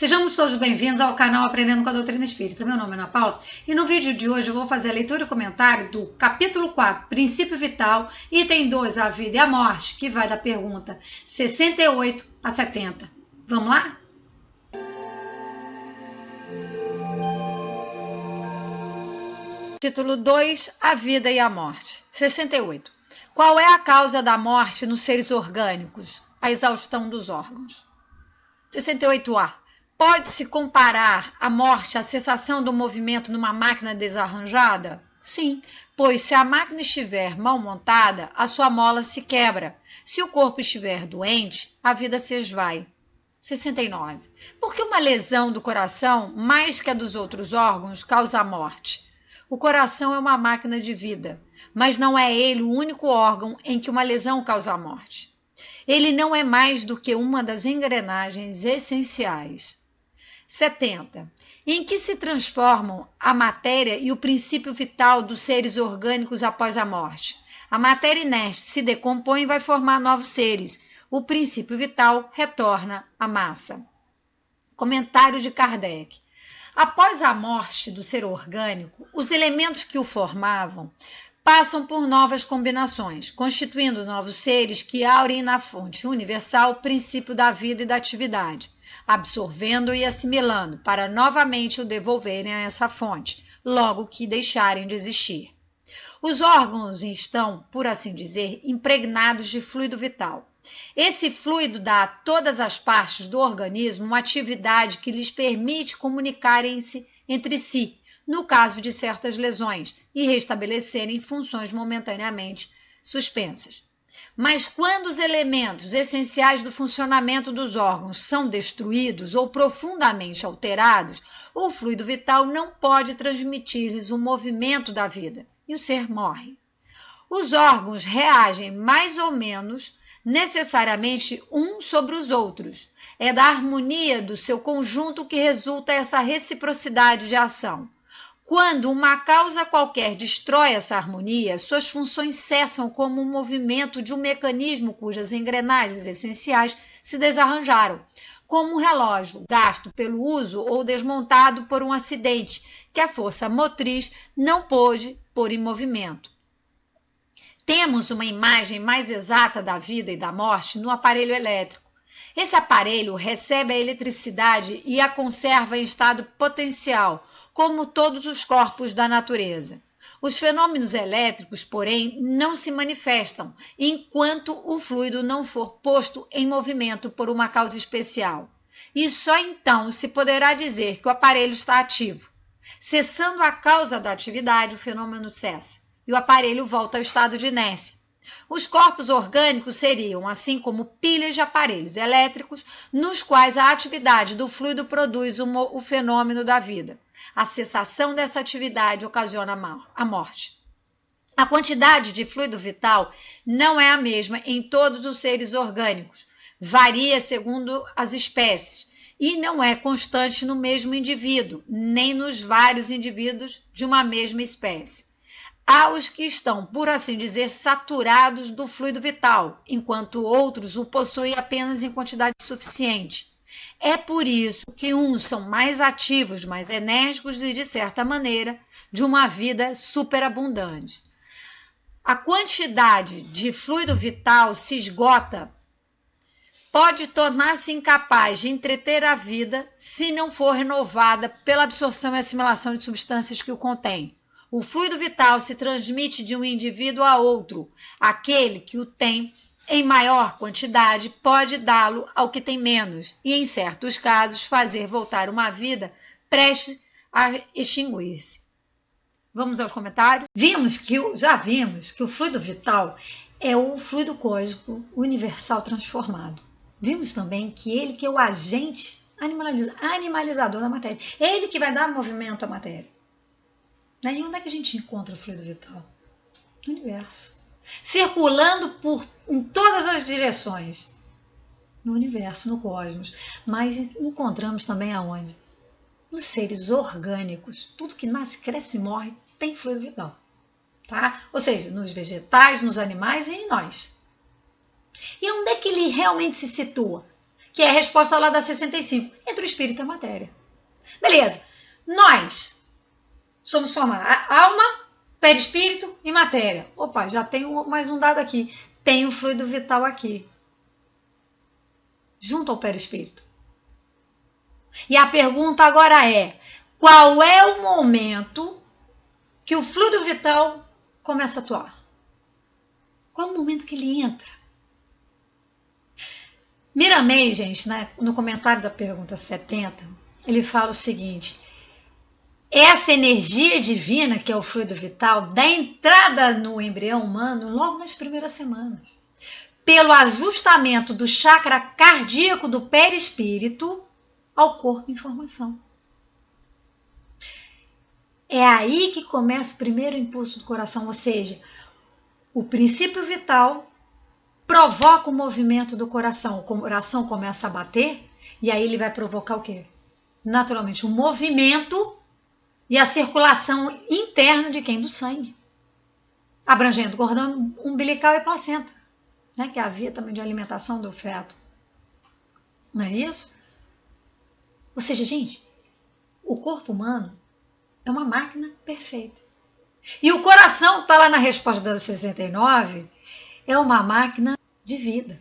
Sejamos todos bem-vindos ao canal Aprendendo com a Doutrina Espírita. Meu nome é Ana Paula e no vídeo de hoje eu vou fazer a leitura e comentário do capítulo 4, Princípio Vital, item 2, a vida e a morte, que vai da pergunta 68 a 70. Vamos lá? Título 2, a vida e a morte. 68. Qual é a causa da morte nos seres orgânicos? A exaustão dos órgãos. 68A. Pode-se comparar a morte à cessação do movimento numa máquina desarranjada? Sim, pois se a máquina estiver mal montada, a sua mola se quebra. Se o corpo estiver doente, a vida se esvai. 69. Por que uma lesão do coração, mais que a dos outros órgãos, causa a morte? O coração é uma máquina de vida, mas não é ele o único órgão em que uma lesão causa a morte. Ele não é mais do que uma das engrenagens essenciais. 70. Em que se transformam a matéria e o princípio vital dos seres orgânicos após a morte? A matéria inerte se decompõe e vai formar novos seres. O princípio vital retorna à massa. Comentário de Kardec. Após a morte do ser orgânico, os elementos que o formavam passam por novas combinações, constituindo novos seres que aurem na fonte universal o princípio da vida e da atividade, absorvendo e assimilando para novamente o devolverem a essa fonte, logo que deixarem de existir. Os órgãos estão, por assim dizer, impregnados de fluido vital. Esse fluido dá a todas as partes do organismo uma atividade que lhes permite comunicarem-se entre si, no caso de certas lesões, e restabelecerem funções momentaneamente suspensas. Mas quando os elementos essenciais do funcionamento dos órgãos são destruídos ou profundamente alterados, o fluido vital não pode transmitir-lhes o movimento da vida e o ser morre. Os órgãos reagem mais ou menos necessariamente uns sobre os outros. É da harmonia do seu conjunto que resulta essa reciprocidade de ação. Quando uma causa qualquer destrói essa harmonia, suas funções cessam como um movimento de um mecanismo cujas engrenagens essenciais se desarranjaram, como um relógio gasto pelo uso ou desmontado por um acidente que a força motriz não pôde pôr em movimento. Temos uma imagem mais exata da vida e da morte no aparelho elétrico. Esse aparelho recebe a eletricidade e a conserva em estado potencial, como todos os corpos da natureza. Os fenômenos elétricos, porém, não se manifestam enquanto o fluido não for posto em movimento por uma causa especial. E só então se poderá dizer que o aparelho está ativo. Cessando a causa da atividade, o fenômeno cessa e o aparelho volta ao estado de inércia. Os corpos orgânicos seriam, assim como pilhas de aparelhos elétricos, nos quais a atividade do fluido produz o fenômeno da vida. A cessação dessa atividade ocasiona a morte. A quantidade de fluido vital não é a mesma em todos os seres orgânicos, varia segundo as espécies e não é constante no mesmo indivíduo, nem nos vários indivíduos de uma mesma espécie. Há os que estão, por assim dizer, saturados do fluido vital, enquanto outros o possuem apenas em quantidade suficiente. É por isso que uns são mais ativos, mais enérgicos e, de certa maneira, de uma vida superabundante. A quantidade de fluido vital se esgota, pode tornar-se incapaz de entreter a vida se não for renovada pela absorção e assimilação de substâncias que o contêm. O fluido vital se transmite de um indivíduo a outro. Aquele que o tem em maior quantidade pode dá-lo ao que tem menos e, em certos casos, fazer voltar uma vida prestes a extinguir-se. Vamos aos comentários? Já vimos que o fluido vital é o fluido cósmico universal transformado. Vimos também que ele que é o agente animalizador da matéria. É ele que vai dar movimento à matéria. E onde é que a gente encontra o fluido vital? No universo. Circulando em todas as direções. No universo, no cosmos. Mas encontramos também aonde? Nos seres orgânicos. Tudo que nasce, cresce e morre tem fluido vital. Tá? Ou seja, nos vegetais, nos animais e em nós. E onde é que ele realmente se situa? que é a resposta lá da 65, entre o espírito e a matéria. Beleza, nós somos alma, perispírito e matéria. Opa, já tenho mais um dado aqui. Tem o fluido vital aqui, junto ao perispírito. E a pergunta agora é, qual é o momento que o fluido vital começa a atuar? Qual é o momento que ele entra? Miramei, gente, né, no comentário da pergunta 70, ele fala o seguinte: essa energia divina, que é o fluido vital, dá entrada no embrião humano logo nas primeiras semanas, pelo ajustamento do chakra cardíaco do perispírito ao corpo em formação. É aí que começa o primeiro impulso do coração, ou seja, o princípio vital provoca o movimento do coração. O coração começa a bater e aí ele vai provocar o quê? Naturalmente, um movimento e a circulação interna de quem? Do sangue, abrangendo cordão umbilical e placenta, né? Que é a via também de alimentação do feto. Não é isso? Ou seja, gente, o corpo humano é uma máquina perfeita. E o coração, está lá na resposta da 69, é uma máquina de vida.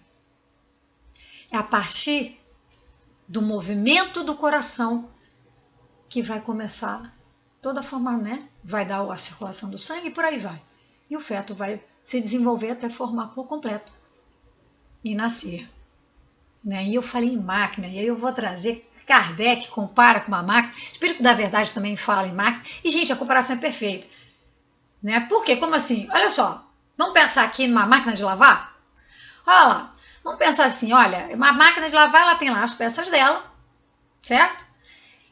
É a partir do movimento do coração que vai começar toda a forma, né? Vai dar a circulação do sangue e por aí vai. E o feto vai se desenvolver até formar por completo e nascer. Né? E eu falei em máquina, e aí eu vou trazer Kardec, compara com uma máquina. O Espírito da Verdade também fala em máquina. E, gente, a comparação é perfeita. Né? Por quê? Como assim? Olha só, vamos pensar aqui numa máquina de lavar? Olha lá, vamos pensar assim, olha, uma máquina de lavar, ela tem lá as peças dela, certo?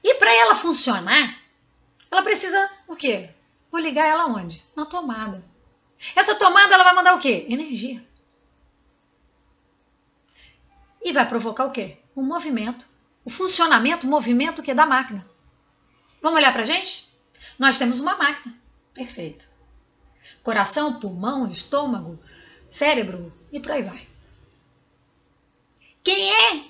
E para ela funcionar, ela precisa o quê? Vou ligar ela onde? Na tomada. Essa tomada, ela vai mandar o quê? Energia. E vai provocar o quê? Um movimento. O funcionamento, o movimento que é da máquina. Vamos olhar para a gente? Nós temos uma máquina perfeita. Coração, pulmão, estômago, cérebro e por aí vai. Quem é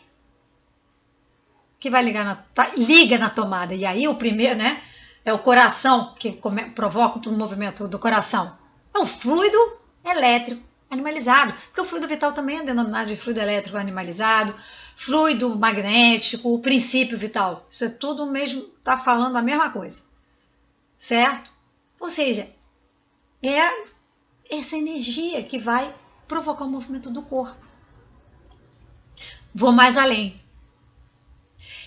que vai liga na tomada? E aí o primeiro, né? É o coração que provoca o movimento do coração. É o fluido elétrico animalizado. Porque o fluido vital também é denominado de fluido elétrico animalizado, fluido magnético, o princípio vital. Isso é tudo mesmo, está falando a mesma coisa. Certo? Ou seja, é essa energia que vai provocar o movimento do corpo. Vou mais além.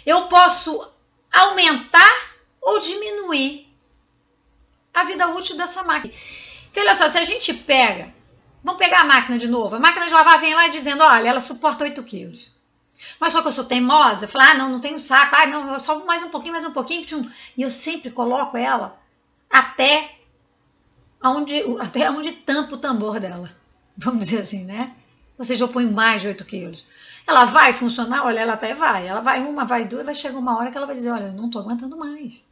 Eu posso aumentar ou diminuir a vida útil dessa máquina. Porque olha só, se a gente pega, vamos pegar a máquina de novo, a máquina de lavar vem lá dizendo, olha, ela suporta 8 quilos. Mas só que eu sou teimosa, falar, não tenho saco, não, eu só mais um pouquinho, e eu sempre coloco ela até onde tampa o tambor dela, vamos dizer assim, né? Ou seja, eu ponho mais de 8 quilos. Ela vai funcionar? Olha, ela até vai. Ela vai uma, vai duas, vai chegar uma hora que ela vai dizer, olha, eu não estou aguentando mais.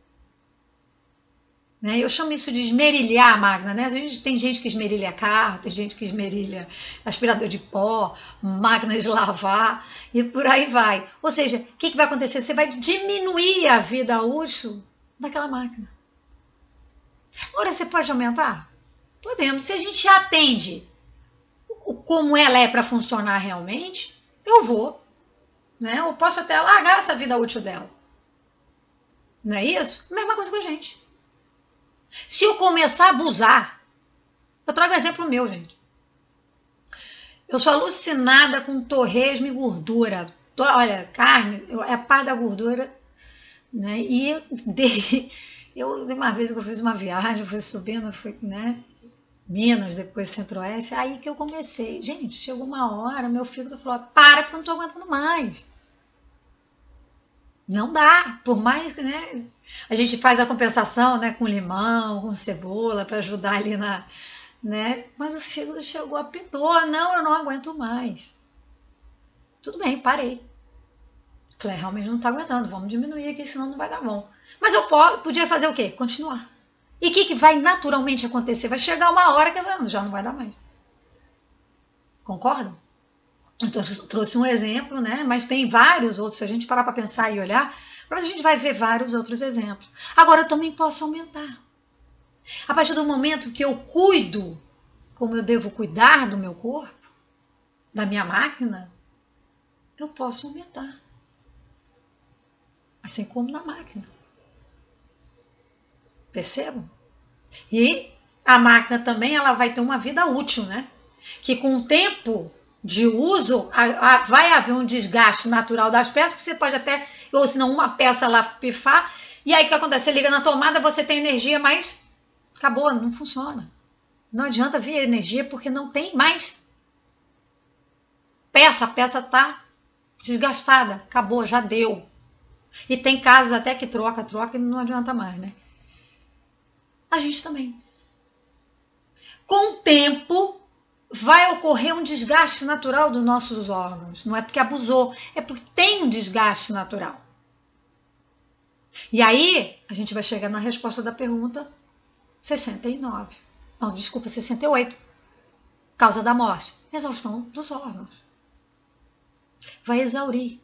Né? Eu chamo isso de esmerilhar a máquina. Né? Às vezes tem gente que esmerilha carro, tem gente que esmerilha aspirador de pó, máquina de lavar e por aí vai. Ou seja, o que vai acontecer? Você vai diminuir a vida útil daquela máquina. Agora, você pode aumentar? Podemos. Se a gente atende como ela é para funcionar realmente, eu vou. Né? Eu posso até largar essa vida útil dela. Não é isso? Mesma coisa com a gente. Se eu começar a abusar, eu trago um exemplo meu, gente. Eu sou alucinada com torresmo e gordura. Olha, carne é a parte da gordura. Né? E uma vez que eu fiz uma viagem, eu fui subindo, né? Minas, depois Centro-Oeste, aí que eu comecei. Gente, chegou uma hora, meu fígado falou, para porque eu não estou aguentando mais. Não dá, por mais que, né, a gente faz a compensação, né, com limão, com cebola, para ajudar ali né, mas o fígado chegou, apitou, não, eu não aguento mais. Tudo bem, parei. Falei, realmente não está aguentando, vamos diminuir aqui, senão não vai dar bom. Mas eu podia fazer o quê? Continuar. E o que vai naturalmente acontecer? Vai chegar uma hora que já não vai dar mais. Concordam? Eu trouxe um exemplo, né? Mas tem vários outros. Se a gente parar para pensar e olhar, a gente vai ver vários outros exemplos. Agora, eu também posso aumentar. A partir do momento que eu cuido como eu devo cuidar do meu corpo, da minha máquina, eu posso aumentar. Assim como na máquina. Percebam? E a máquina também ela vai ter uma vida útil, né? Que com o tempo de uso vai haver um desgaste natural das peças, que você pode até, ou se não, uma peça lá pifar, e aí o que acontece? Você liga na tomada, você tem energia, mas acabou, não funciona. Não adianta vir energia porque não tem mais peça, a peça está desgastada, acabou, já deu. E tem casos até que troca e não adianta mais, né? A gente também. Com o tempo, vai ocorrer um desgaste natural dos nossos órgãos. Não é porque abusou, é porque tem um desgaste natural. E aí, a gente vai chegar na resposta da pergunta 69. Não, desculpa, 68. Causa da morte. Exaustão dos órgãos. Vai exaurir.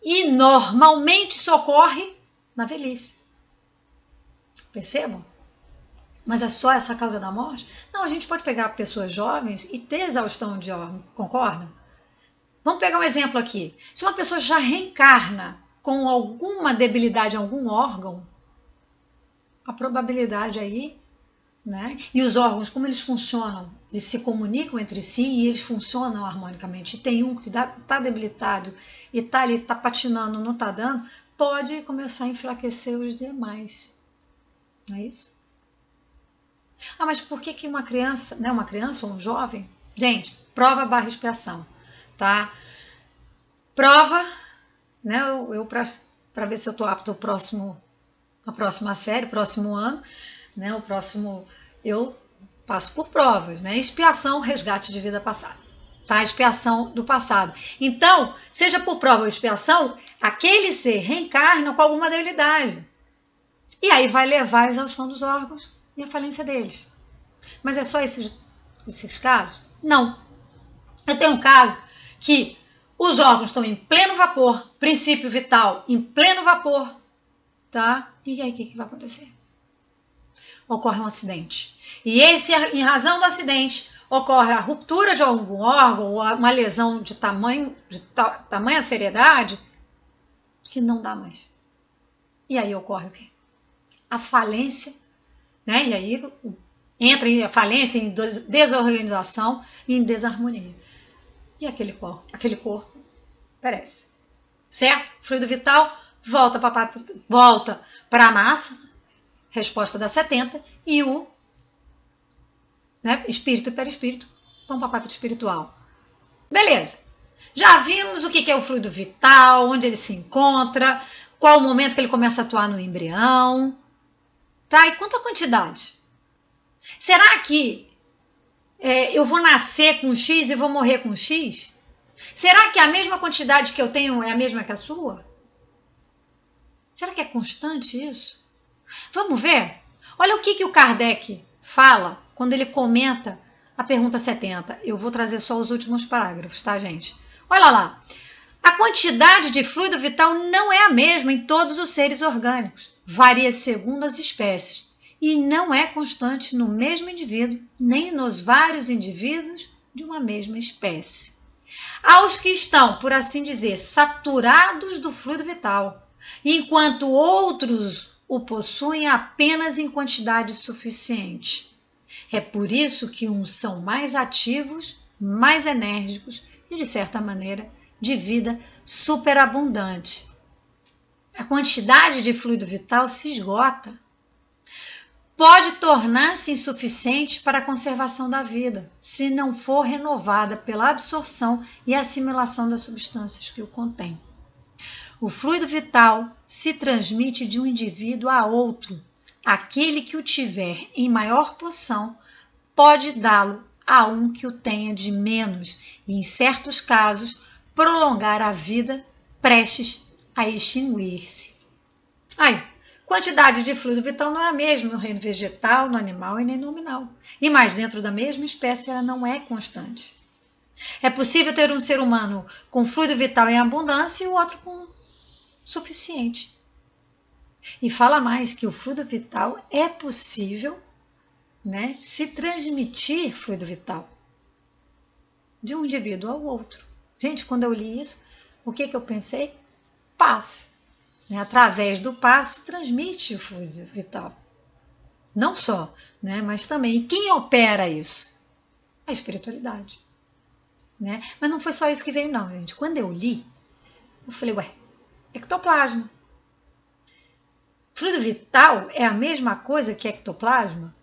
E normalmente isso ocorre na velhice. Percebam? Mas é só essa causa da morte? Não, a gente pode pegar pessoas jovens e ter exaustão de órgão, concordam? Vamos pegar um exemplo aqui. Se uma pessoa já reencarna com alguma debilidade em algum órgão, a probabilidade aí, né? E os órgãos, como eles funcionam? Eles se comunicam entre si e eles funcionam harmonicamente. E tem um que está debilitado e está ali, está patinando, não está dando, pode começar a enfraquecer os demais. Não é isso? Ah, mas por que uma criança, né, uma criança ou um jovem? Gente, prova barra expiação, tá? Prova, né, eu para ver se eu tô apto a próxima série, próximo ano, né, o próximo, eu passo por provas, né? Expiação, resgate de vida passada, tá? Expiação do passado. Então, seja por prova ou expiação, aquele ser reencarna com alguma debilidade. E aí vai levar à exaustão dos órgãos e a falência deles. Mas é só esses casos? Não. Eu tenho um caso que os órgãos estão em pleno vapor, princípio vital em pleno vapor, tá? E aí o que vai acontecer? Ocorre um acidente. E em razão do acidente, ocorre a ruptura de algum órgão ou uma lesão de tamanha seriedade que não dá mais. E aí ocorre o quê? A falência, né? E aí entra em falência, em desorganização e em desarmonia. E aquele corpo perece. Certo? Fluido vital volta para a massa, resposta da 70, e o, né, espírito e perispírito vão para a pátria espiritual. Beleza. Já vimos o que é o fluido vital, onde ele se encontra, qual o momento que ele começa a atuar no embrião. Tá? E quanto à quantidade? Será que eu vou nascer com X e vou morrer com X? Será que a mesma quantidade que eu tenho é a mesma que a sua? Será que é constante isso? Vamos ver? Olha o que o Kardec fala quando ele comenta a pergunta 70. Eu vou trazer só os últimos parágrafos, tá, gente? Olha lá. A quantidade de fluido vital não é a mesma em todos os seres orgânicos. Varia segundo as espécies. E não é constante no mesmo indivíduo, nem nos vários indivíduos de uma mesma espécie. Aos que estão, por assim dizer, saturados do fluido vital, enquanto outros o possuem apenas em quantidade suficiente. É por isso que uns são mais ativos, mais enérgicos e, de certa maneira, de vida superabundante. A quantidade de fluido vital se esgota. Pode tornar-se insuficiente para a conservação da vida, se não for renovada pela absorção e assimilação das substâncias que o contêm. O fluido vital se transmite de um indivíduo a outro. Aquele que o tiver em maior porção pode dá-lo a um que o tenha de menos e, em certos casos, prolongar a vida prestes a extinguir-se. Quantidade de fluido vital não é a mesma no reino vegetal, no animal e nem no nominal. E mais, dentro da mesma espécie, ela não é constante. É possível ter um ser humano com fluido vital em abundância e o outro com suficiente. E fala mais que o fluido vital é possível, né, se transmitir fluido vital de um indivíduo ao outro. Gente, quando eu li isso, o que eu pensei? Passe. Né? Através do passe, transmite o fluido vital. Não só, né, mas também. E quem opera isso? A espiritualidade. Né? Mas não foi só isso que veio, não, gente. Quando eu li, eu falei, ué, ectoplasma. Fluido vital é a mesma coisa que ectoplasma?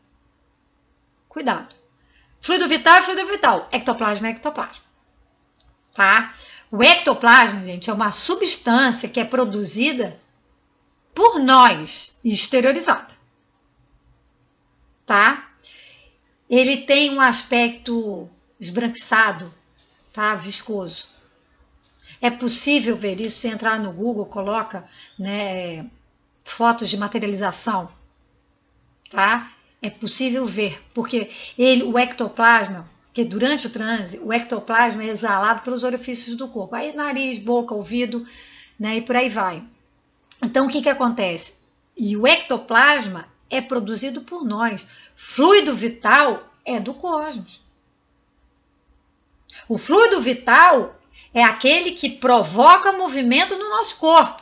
Cuidado. Fluido vital é fluido vital. Ectoplasma é ectoplasma. Tá? O ectoplasma, gente, é uma substância que é produzida por nós e exteriorizada. Tá? Ele tem um aspecto esbranquiçado, tá? Viscoso. É possível ver isso se entrar no Google, coloca, né, fotos de materialização, tá? É possível ver, porque o ectoplasma, que durante o transe, o ectoplasma é exalado pelos orifícios do corpo, aí nariz, boca, ouvido, né, e por aí vai. Então, o que acontece? E o ectoplasma é produzido por nós. Fluido vital é do cosmos. O fluido vital é aquele que provoca movimento no nosso corpo.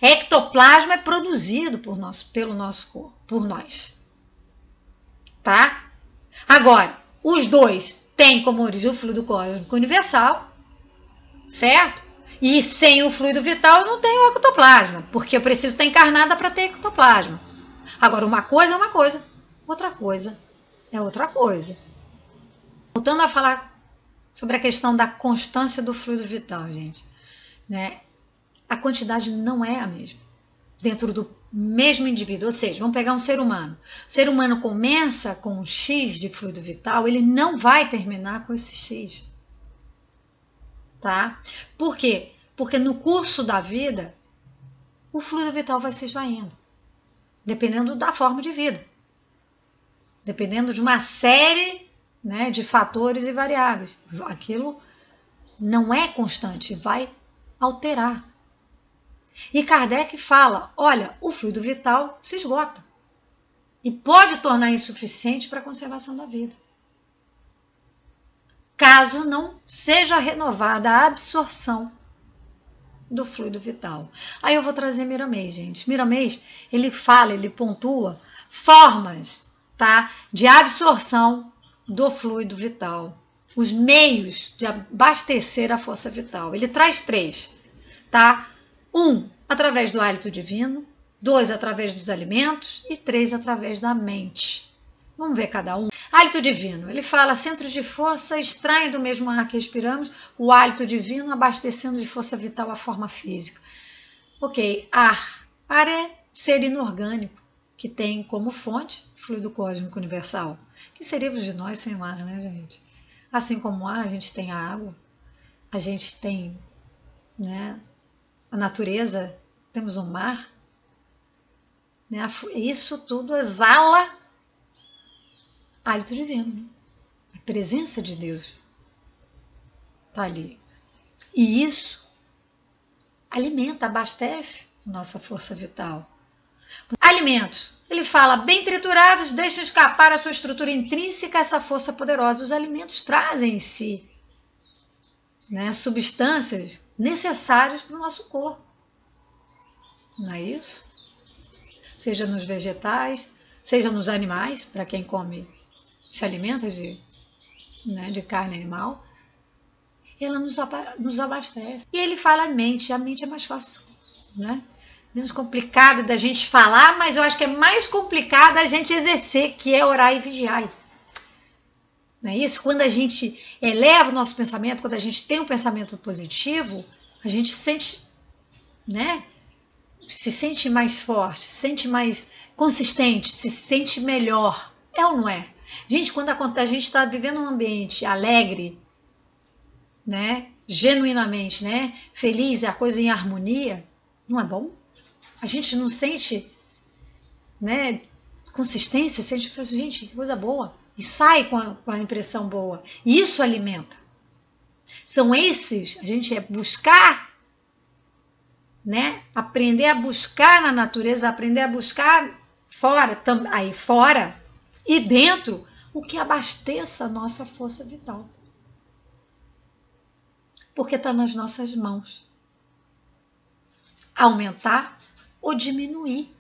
Ectoplasma é produzido pelo nosso corpo, por nós. Tá? Agora, os dois têm como origem o fluido cósmico universal, certo? E sem o fluido vital eu não tenho ectoplasma, porque eu preciso estar encarnada para ter ectoplasma. Agora, uma coisa é uma coisa, outra coisa é outra coisa. Voltando a falar sobre a questão da constância do fluido vital, gente, né? A quantidade não é a mesma dentro do mesmo indivíduo. Ou seja, vamos pegar um ser humano. O ser humano começa com um X de fluido vital, ele não vai terminar com esse X. Tá? Por quê? Porque no curso da vida, o fluido vital vai se esvaindo, dependendo da forma de vida, dependendo de uma série, né, de fatores e variáveis. Aquilo não é constante, vai alterar. E Kardec fala, olha, o fluido vital se esgota e pode tornar insuficiente para a conservação da vida, caso não seja renovada a absorção do fluido vital. Aí eu vou trazer Miramês, gente. Miramês, ele fala, ele pontua formas, tá, de absorção do fluido vital, os meios de abastecer a força vital. Ele traz 3, tá? 1, através do hálito divino, 2, através dos alimentos e 3, através da mente. Vamos ver cada um. Hálito divino, ele fala, centros de força extraem do mesmo ar que respiramos o hálito divino, abastecendo de força vital a forma física. Ok, ar. Ar é ser inorgânico, que tem como fonte fluido cósmico universal. Que seríamos de nós sem o ar, né, gente? Assim como o ar, a gente tem a água, a gente tem, né, a natureza, temos um mar, né? Isso tudo exala hálito divino, né? A presença de Deus está ali. E isso alimenta, abastece nossa força vital. Alimentos. Ele fala, bem triturados, deixam escapar a sua estrutura intrínseca, essa força poderosa. Os alimentos trazem em si, né, substâncias necessárias para o nosso corpo. Não é isso? Seja nos vegetais, seja nos animais, para quem come, se alimenta de carne animal, ela nos abastece. E ele fala a mente é mais fácil, né? Menos complicado da gente falar, mas eu acho que é mais complicado a gente exercer, que é orar e vigiar. Não é isso? Quando a gente eleva o nosso pensamento, quando a gente tem um pensamento positivo, a gente sente, né, se sente mais forte, se sente mais consistente, se sente melhor. É ou não é? Gente, quando a gente está vivendo um ambiente alegre, né, genuinamente, né, feliz, a coisa em harmonia, não é bom? A gente não sente, né, consistência, sente, gente, que coisa boa. E sai com a impressão boa. E isso alimenta. São esses, a gente é buscar, né? Aprender a buscar na natureza, aprender a buscar fora, aí fora e dentro, o que abasteça a nossa força vital. Porque está nas nossas mãos. Aumentar ou diminuir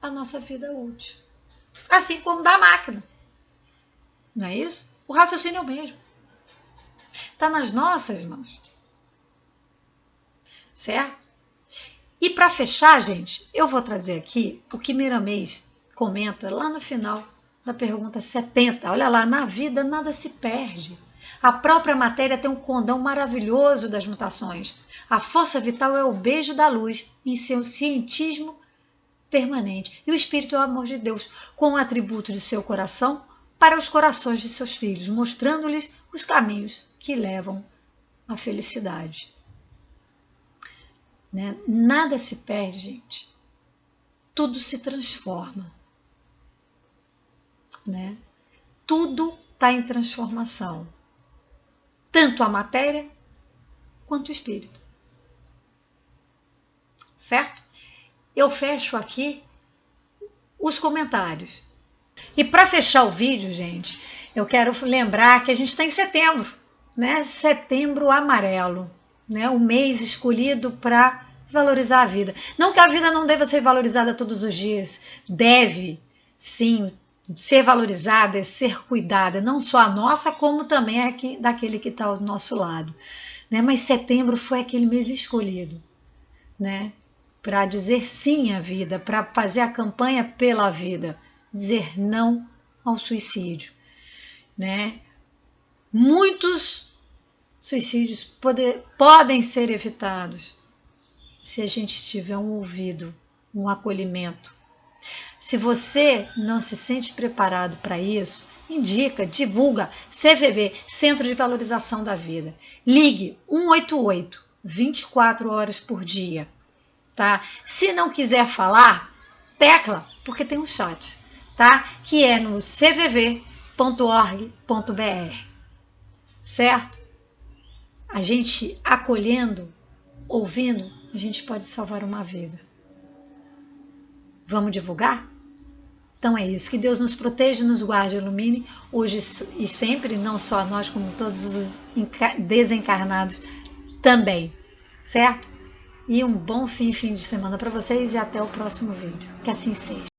a nossa vida útil. Assim como da máquina. Não é isso? O raciocínio é o mesmo. Está nas nossas mãos. Certo? E para fechar, gente, eu vou trazer aqui o que Miramês comenta lá no final da pergunta 70. Olha lá, na vida nada se perde. A própria matéria tem um condão maravilhoso das mutações. A força vital é o beijo da luz em seu cientismo permanente. E o espírito é o amor de Deus, com o atributo de seu coração para os corações de seus filhos, mostrando-lhes os caminhos que levam à felicidade. Né? Nada se perde, gente. Tudo se transforma. Né? Tudo está em transformação. Tanto a matéria quanto o espírito. Certo? Eu fecho aqui os comentários. E para fechar o vídeo, gente, eu quero lembrar que a gente está em setembro, né? Setembro amarelo, né? O mês escolhido para valorizar a vida. Não que a vida não deva ser valorizada todos os dias. Deve, sim, ser valorizada, ser cuidada, não só a nossa, como também aqui, daquele que está ao nosso lado. Né? Mas setembro foi aquele mês escolhido, né? Para dizer sim à vida, para fazer a campanha pela vida, dizer não ao suicídio. Né? Muitos suicídios podem ser evitados se a gente tiver um ouvido, um acolhimento. Se você não se sente preparado para isso, indica, divulga CVV, Centro de Valorização da Vida. Ligue 188, 24 horas por dia. Tá? Se não quiser falar, tecla, porque tem um chat, tá? Que é no cvv.org.br. Certo? A gente acolhendo, ouvindo, a gente pode salvar uma vida. Vamos divulgar? Então é isso. Que Deus nos proteja, nos guarde e ilumine, hoje e sempre, não só a nós, como todos os desencarnados também. Certo? E um bom fim de semana para vocês e até o próximo vídeo. Que assim seja.